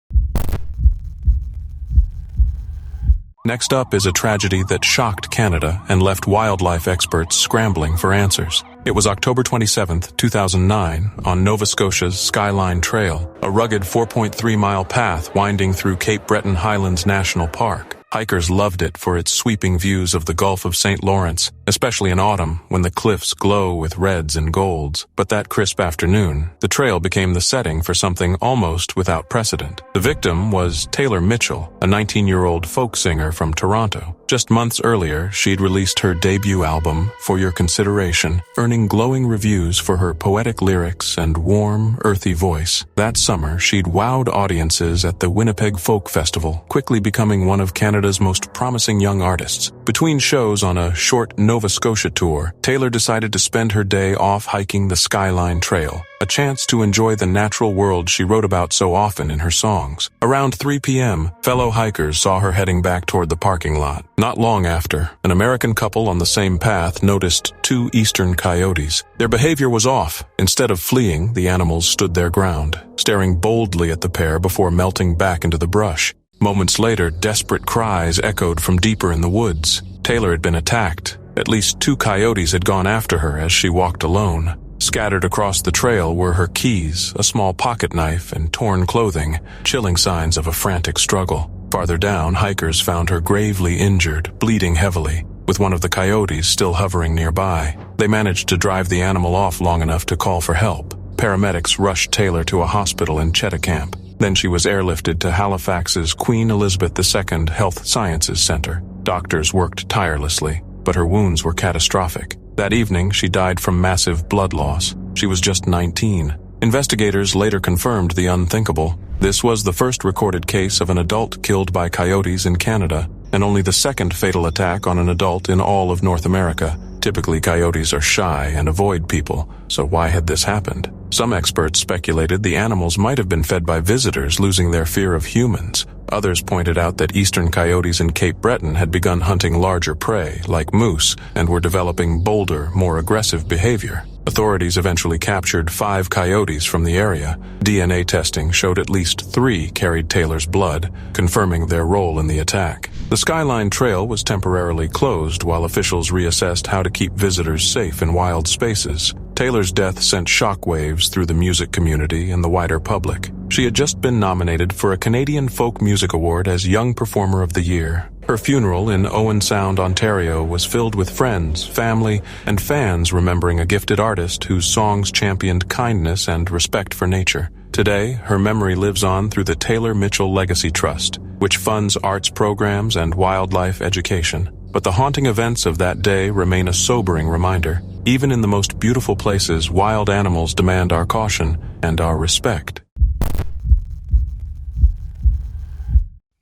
Next up is a tragedy that shocked Canada and left wildlife experts scrambling for answers. It was October 27, 2009, on Nova Scotia's Skyline Trail, a rugged 4.3-mile path winding through Cape Breton Highlands National Park. Hikers loved it for its sweeping views of the Gulf of St. Lawrence, especially in autumn when the cliffs glow with reds and golds. But that crisp afternoon, the trail became the setting for something almost without precedent. The victim was Taylor Mitchell, a 19-year-old folk singer from Toronto. Just months earlier, she'd released her debut album, For Your Consideration, earning glowing reviews for her poetic lyrics and warm, earthy voice. That summer, she'd wowed audiences at the Winnipeg Folk Festival, quickly becoming one of Canada's most promising young artists. Between shows on a short Nova Scotia tour, Taylor decided to spend her day off hiking the Skyline Trail, a chance to enjoy the natural world she wrote about so often in her songs. Around 3 p.m., fellow hikers saw her heading back toward the parking lot. Not long after, an American couple on the same path noticed 2 eastern coyotes. Their behavior was off. Instead of fleeing, the animals stood their ground, staring boldly at the pair before melting back into the brush. Moments later, desperate cries echoed from deeper in the woods. Taylor had been attacked. At least 2 coyotes had gone after her as she walked alone. Scattered across the trail were her keys, a small pocket knife, and torn clothing, chilling signs of a frantic struggle. Farther down, hikers found her gravely injured, bleeding heavily, with one of the coyotes still hovering nearby. They managed to drive the animal off long enough to call for help. Paramedics rushed Taylor to a hospital in Cheticamp. Then she was airlifted to Halifax's Queen Elizabeth II Health Sciences Center. Doctors worked tirelessly, but her wounds were catastrophic. That evening, she died from massive blood loss. She was just 19. Investigators later confirmed the unthinkable. This was the first recorded case of an adult killed by coyotes in Canada, and only the second fatal attack on an adult in all of North America. Typically, coyotes are shy and avoid people, so why had this happened? Some experts speculated the animals might have been fed by visitors, losing their fear of humans. Others pointed out that eastern coyotes in Cape Breton had begun hunting larger prey, like moose, and were developing bolder, more aggressive behavior. Authorities eventually captured 5 coyotes from the area. DNA testing showed at least 3 carried Taylor's blood, confirming their role in the attack. The Skyline Trail was temporarily closed while officials reassessed how to keep visitors safe in wild spaces. Taylor's death sent shockwaves through the music community and the wider public. She had just been nominated for a Canadian Folk Music Award as Young Performer of the Year. Her funeral in Owen Sound, Ontario, was filled with friends, family, and fans remembering a gifted artist whose songs championed kindness and respect for nature. Today, her memory lives on through the Taylor Mitchell Legacy Trust, which funds arts programs and wildlife education. But the haunting events of that day remain a sobering reminder. Even in the most beautiful places, wild animals demand our caution and our respect.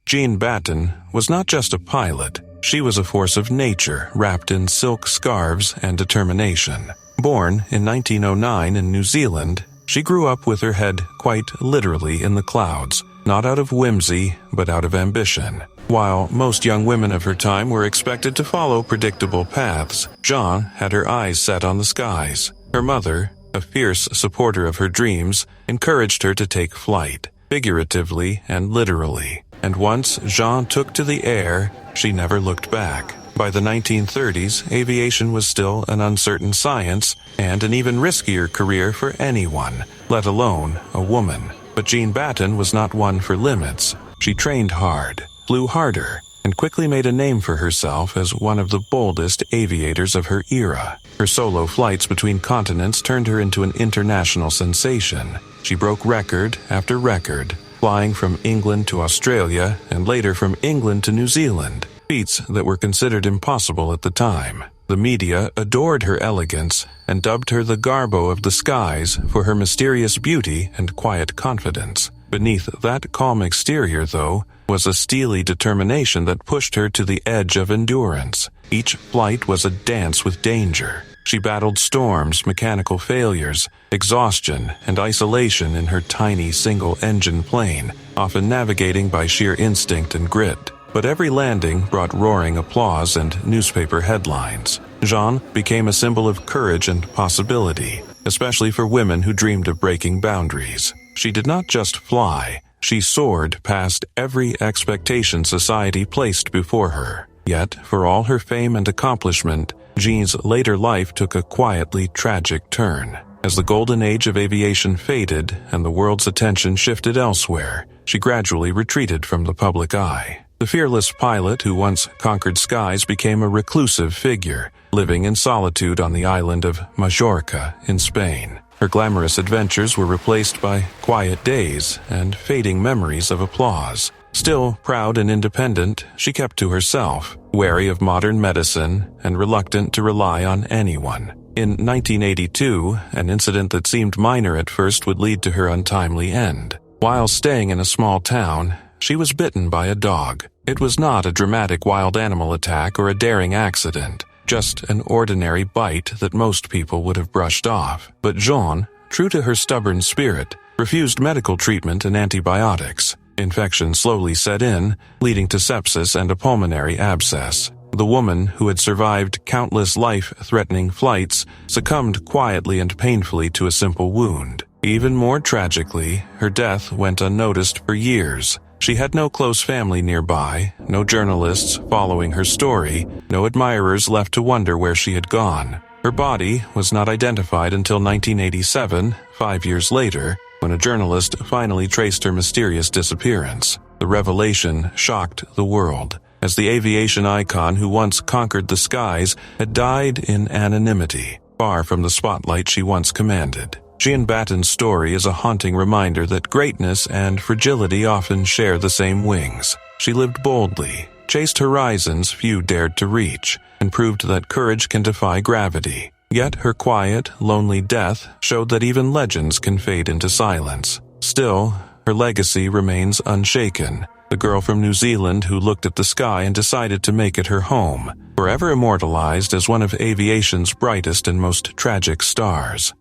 Jean Batten was not just a pilot. She was a force of nature wrapped in silk scarves and determination. Born in 1909 in New Zealand, she grew up with her head quite literally in the clouds, not out of whimsy, but out of ambition. While most young women of her time were expected to follow predictable paths, Jean had her eyes set on the skies. Her mother, a fierce supporter of her dreams, encouraged her to take flight, figuratively and literally. And once Jean took to the air, she never looked back. By the 1930s, aviation was still an uncertain science and an even riskier career for anyone, let alone a woman. But Jean Batten was not one for limits. She trained hard, flew harder, and quickly made a name for herself as one of the boldest aviators of her era. Her solo flights between continents turned her into an international sensation. She broke record after record, flying from England to Australia and later from England to New Zealand, feats that were considered impossible at the time. The media adored her elegance and dubbed her the Garbo of the skies for her mysterious beauty and quiet confidence. Beneath that calm exterior, though, was a steely determination that pushed her to the edge of endurance. Each flight was a dance with danger. She battled storms, mechanical failures, exhaustion, and isolation in her tiny single-engine plane, often navigating by sheer instinct and grit. But every landing brought roaring applause and newspaper headlines. Jean became a symbol of courage and possibility, especially for women who dreamed of breaking boundaries. She did not just fly, she soared past every expectation society placed before her. Yet, for all her fame and accomplishment, Jean's later life took a quietly tragic turn. As the golden age of aviation faded and the world's attention shifted elsewhere, she gradually retreated from the public eye. The fearless pilot who once conquered skies became a reclusive figure, living in solitude on the island of Majorca in Spain. Her glamorous adventures were replaced by quiet days and fading memories of applause. Still proud and independent, she kept to herself, wary of modern medicine and reluctant to rely on anyone. In 1982, an incident that seemed minor at first would lead to her untimely end. While staying in a small town, she was bitten by a dog. It was not a dramatic wild animal attack or a daring accident, just an ordinary bite that most people would have brushed off. But Jean, true to her stubborn spirit, refused medical treatment and antibiotics. Infection slowly set in, leading to sepsis and a pulmonary abscess. The woman, who had survived countless life-threatening flights, succumbed quietly and painfully to a simple wound. Even more tragically, her death went unnoticed for years. She had no close family nearby, no journalists following her story, no admirers left to wonder where she had gone. Her body was not identified until 1987, 5 years later, when a journalist finally traced her mysterious disappearance. The revelation shocked the world, as the aviation icon who once conquered the skies had died in anonymity, far from the spotlight she once commanded. Jean Batten's story is a haunting reminder that greatness and fragility often share the same wings. She lived boldly, chased horizons few dared to reach, and proved that courage can defy gravity. Yet her quiet, lonely death showed that even legends can fade into silence. Still, her legacy remains unshaken. The girl from New Zealand who looked at the sky and decided to make it her home, forever immortalized as one of aviation's brightest and most tragic stars.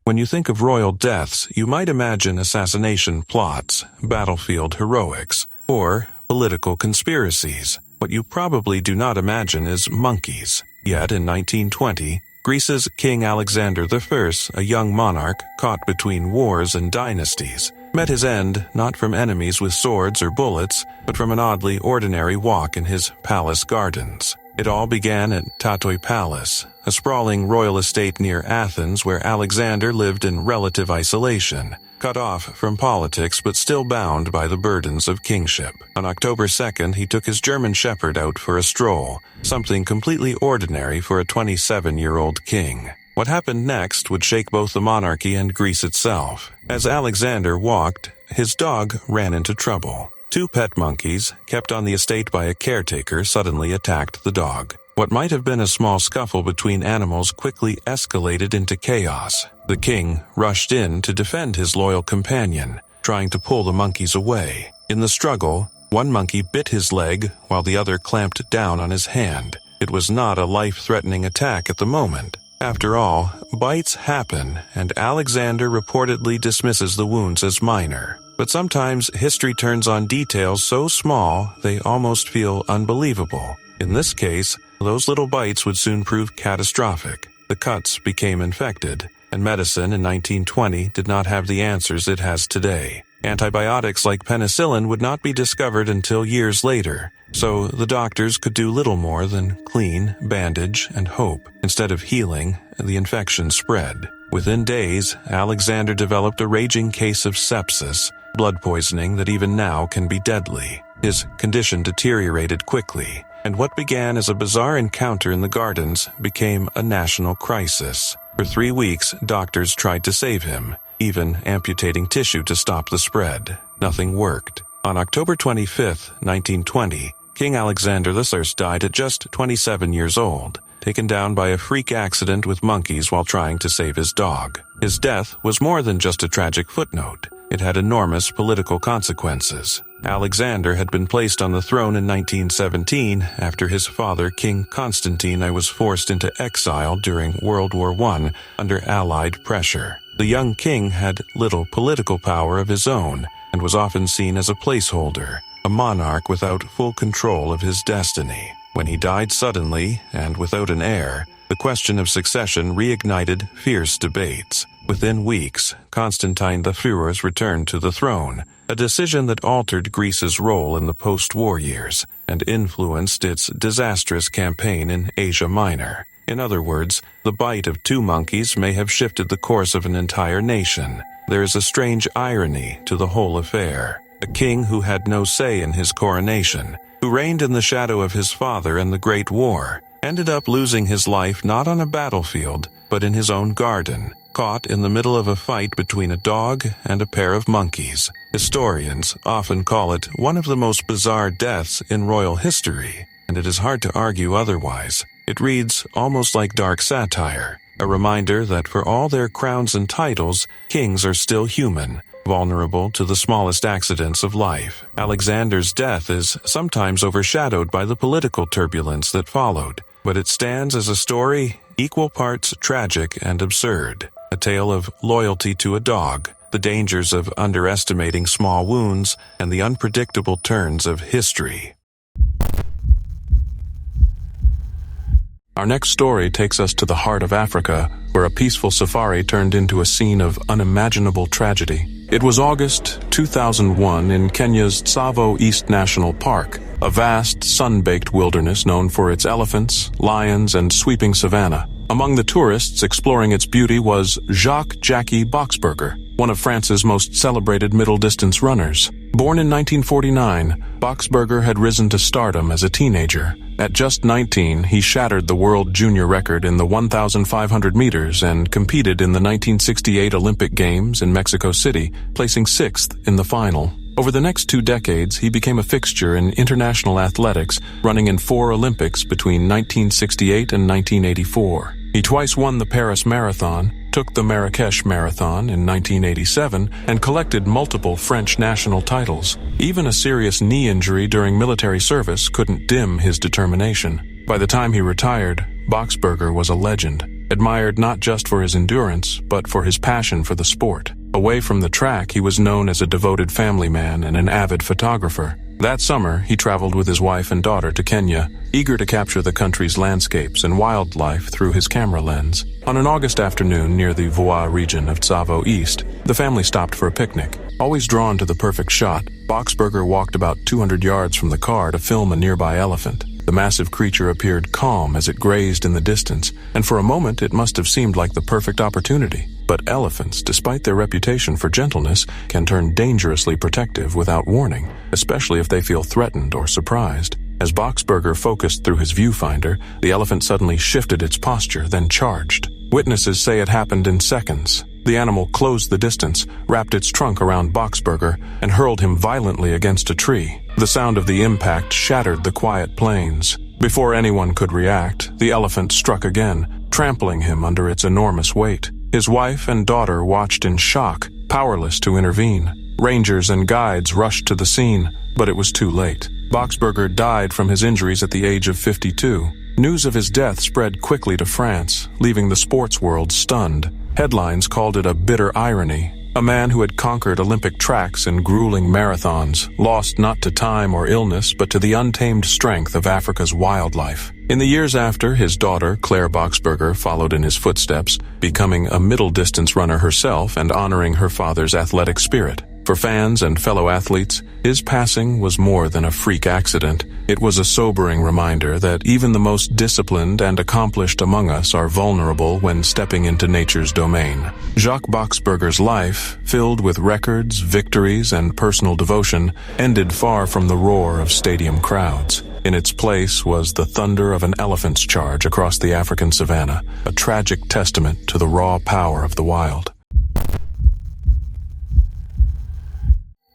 When you think of royal deaths, you might imagine assassination plots, battlefield heroics, or political conspiracies. What you probably do not imagine is monkeys. Yet in 1920, Greece's King Alexander I, a young monarch caught between wars and dynasties, met his end not from enemies with swords or bullets, but from an oddly ordinary walk in his palace gardens. It all began at Tatoi Palace, a sprawling royal estate near Athens where Alexander lived in relative isolation, cut off from politics but still bound by the burdens of kingship. On October 2nd, he took his German shepherd out for a stroll, something completely ordinary for a 27-year-old king. What happened next would shake both the monarchy and Greece itself. As Alexander walked, his dog ran into trouble. 2 pet monkeys, kept on the estate by a caretaker, suddenly attacked the dog. What might have been a small scuffle between animals quickly escalated into chaos. The king rushed in to defend his loyal companion, trying to pull the monkeys away. In the struggle, one monkey bit his leg while the other clamped down on his hand. It was not a life-threatening attack at the moment. After all, bites happen, and Alexander reportedly dismisses the wounds as minor. But sometimes history turns on details so small they almost feel unbelievable. In this case, those little bites would soon prove catastrophic. The cuts became infected, and medicine in 1920 did not have the answers it has today. Antibiotics like penicillin would not be discovered until years later, so the doctors could do little more than clean, bandage, and hope. Instead of healing, the infection spread. Within days, Alexander developed a raging case of sepsis, blood poisoning that even now can be deadly. His condition deteriorated quickly, and what began as a bizarre encounter in the gardens became a national crisis. For 3 weeks, doctors tried to save him, even amputating tissue to stop the spread. Nothing worked. On October 25, 1920, King Alexander I died at just 27 years old, taken down by a freak accident with monkeys while trying to save his dog. His death was more than just a tragic footnote. It had enormous political consequences. Alexander had been placed on the throne in 1917 after his father, King Constantine, was forced into exile during World War I under Allied pressure. The young king had little political power of his own and was often seen as a placeholder, a monarch without full control of his destiny. When he died suddenly and without an heir, the question of succession reignited fierce debates. Within weeks, Constantine the Führer's returned to the throne, a decision that altered Greece's role in the post-war years and influenced its disastrous campaign in Asia Minor. In other words, the bite of two monkeys may have shifted the course of an entire nation. There is a strange irony to the whole affair. A king who had no say in his coronation, who reigned in the shadow of his father in the Great War, ended up losing his life not on a battlefield, but in his own garden, caught in the middle of a fight between a dog and a pair of monkeys. Historians often call it one of the most bizarre deaths in royal history, and it is hard to argue otherwise. It reads almost like dark satire, a reminder that for all their crowns and titles, kings are still human, vulnerable to the smallest accidents of life. Alexander's death is sometimes overshadowed by the political turbulence that followed, but it stands as a story equal parts tragic and absurd, a tale of loyalty to a dog, the dangers of underestimating small wounds, and the unpredictable turns of history. Our next story takes us to the heart of Africa, where a peaceful safari turned into a scene of unimaginable tragedy. It was August 2001 in Kenya's Tsavo East National Park, a vast, sun-baked wilderness known for its elephants, lions, and sweeping savanna. Among the tourists exploring its beauty was Jacques Boxberger, one of France's most celebrated middle-distance runners. Born in 1949, Boxberger had risen to stardom as a teenager. At just 19, he shattered the world junior record in the 1,500 meters and competed in the 1968 Olympic Games in Mexico City, placing 6th in the final. Over the next 2 decades, he became a fixture in international athletics, running in 4 Olympics between 1968 and 1984. He twice won the Paris Marathon, took the Marrakesh Marathon in 1987, and collected multiple French national titles. Even a serious knee injury during military service couldn't dim his determination. By the time he retired, Boxberger was a legend, admired not just for his endurance, but for his passion for the sport. Away from the track, he was known as a devoted family man and an avid photographer. That summer, he traveled with his wife and daughter to Kenya, eager to capture the country's landscapes and wildlife through his camera lens. On an August afternoon near the Voi region of Tsavo East, the family stopped for a picnic. Always drawn to the perfect shot, Boxberger walked about 200 yards from the car to film a nearby elephant. The massive creature appeared calm as it grazed in the distance, and for a moment it must have seemed like the perfect opportunity. But elephants, despite their reputation for gentleness, can turn dangerously protective without warning, especially if they feel threatened or surprised. As Boxberger focused through his viewfinder, the elephant suddenly shifted its posture, then charged. Witnesses say it happened in seconds. The animal closed the distance, wrapped its trunk around Boxberger, and hurled him violently against a tree. The sound of the impact shattered the quiet plains. Before anyone could react, the elephant struck again, trampling him under its enormous weight. His wife and daughter watched in shock, powerless to intervene. Rangers and guides rushed to the scene, but it was too late. Boxberger died from his injuries at the age of 52. News of his death spread quickly to France, leaving the sports world stunned. Headlines called it a bitter irony. A man who had conquered Olympic tracks and grueling marathons, lost not to time or illness, but to the untamed strength of Africa's wildlife. In the years after, his daughter, Claire Boxberger, followed in his footsteps, becoming a middle-distance runner herself and honoring her father's athletic spirit. For fans and fellow athletes, his passing was more than a freak accident. It was a sobering reminder that even the most disciplined and accomplished among us are vulnerable when stepping into nature's domain. Jacques Boxberger's life, filled with records, victories, and personal devotion, ended far from the roar of stadium crowds. In its place was the thunder of an elephant's charge across the African savanna, a tragic testament to the raw power of the wild.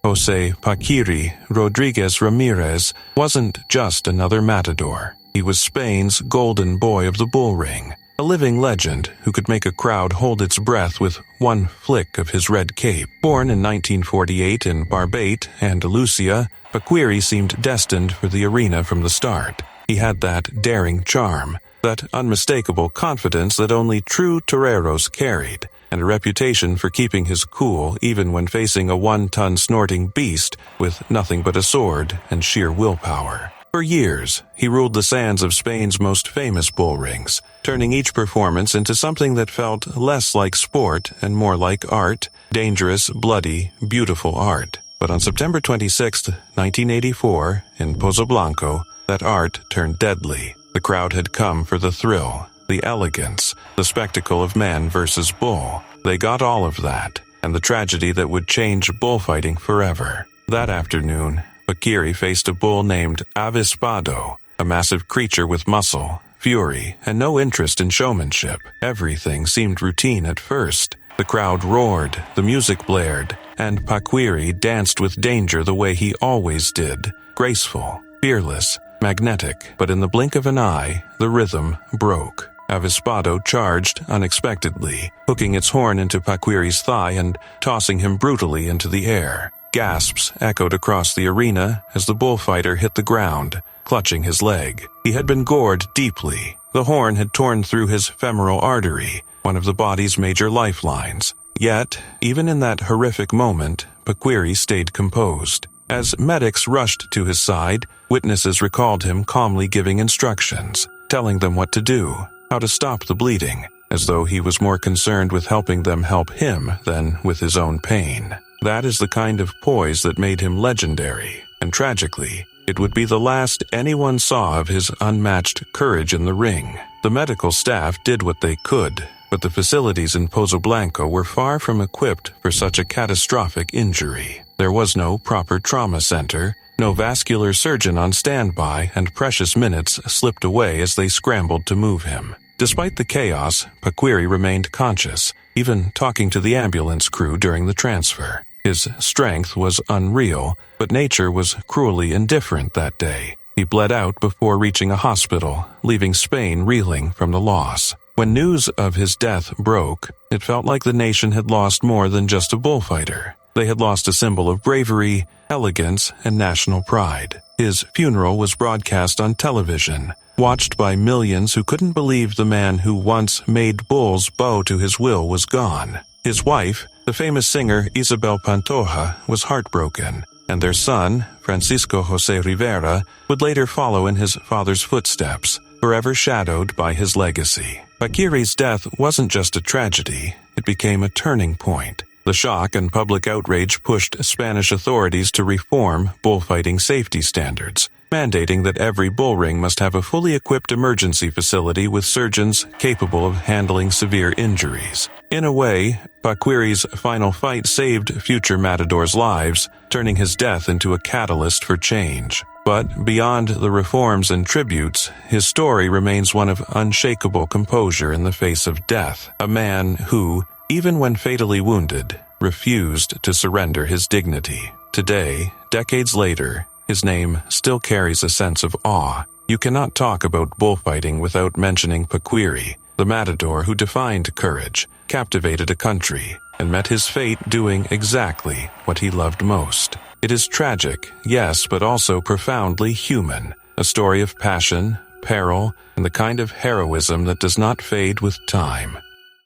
Jose Paquirri Rodriguez Ramirez wasn't just another matador. He was Spain's golden boy of the bull ring. a living legend who could make a crowd hold its breath with one flick of his red cape. Born in 1948 in Barbate, Andalusia, Paquirri seemed destined for the arena from the start. He had that daring charm, that unmistakable confidence that only true toreros carried, and a reputation for keeping his cool even when facing a 1-ton snorting beast with nothing but a sword and sheer willpower. For years, he ruled the sands of Spain's most famous bull rings, turning each performance into something that felt less like sport and more like art, dangerous, bloody, beautiful art. But on September 26, 1984, in Pozo Blanco, that art turned deadly. The crowd had come for the thrill, the elegance, the spectacle of man versus bull. They got all of that, and the tragedy that would change bullfighting forever. That afternoon, Paquirri faced a bull named Avispado, a massive creature with muscle, fury, and no interest in showmanship. Everything seemed routine at first. The crowd roared, the music blared, and Paquirri danced with danger the way he always did, graceful, fearless, magnetic. But in the blink of an eye, the rhythm broke. Avispado charged unexpectedly, hooking its horn into Paquirri's thigh and tossing him brutally into the air. Gasps echoed across the arena as the bullfighter hit the ground, clutching his leg. He had been gored deeply. The horn had torn through his femoral artery, one of the body's major lifelines. Yet, even in that horrific moment, Paquirri stayed composed. As medics rushed to his side, witnesses recalled him calmly giving instructions, telling them what to do, how to stop the bleeding, as though he was more concerned with helping them help him than with his own pain. That is the kind of poise that made him legendary, and tragically, it would be the last anyone saw of his unmatched courage in the ring. The medical staff did what they could, but the facilities in Pozo Blanco were far from equipped for such a catastrophic injury. There was no proper trauma center, no vascular surgeon on standby, and precious minutes slipped away as they scrambled to move him. Despite the chaos, Paquirri remained conscious, even talking to the ambulance crew during the transfer. His strength was unreal, but nature was cruelly indifferent that day. He bled out before reaching a hospital, leaving Spain reeling from the loss. When news of his death broke, it felt like the nation had lost more than just a bullfighter. They had lost a symbol of bravery, elegance, and national pride. His funeral was broadcast on television, watched by millions who couldn't believe the man who once made bulls bow to his will was gone. His wife, the famous singer Isabel Pantoja, was heartbroken, and their son, Francisco José Rivera, would later follow in his father's footsteps, forever shadowed by his legacy. Paquirri's death wasn't just a tragedy, it became a turning point. The shock and public outrage pushed Spanish authorities to reform bullfighting safety standards, mandating that every bull ring must have a fully equipped emergency facility with surgeons capable of handling severe injuries. In a way, Paquirri's final fight saved future matadors' lives, turning his death into a catalyst for change. But beyond the reforms and tributes, his story remains one of unshakable composure in the face of death. A man who, even when fatally wounded, refused to surrender his dignity. Today, decades later, his name still carries a sense of awe. You cannot talk about bullfighting without mentioning Paquirri, the matador who defined courage, captivated a country, and met his fate doing exactly what he loved most. It is tragic, yes, but also profoundly human. A story of passion, peril, and the kind of heroism that does not fade with time.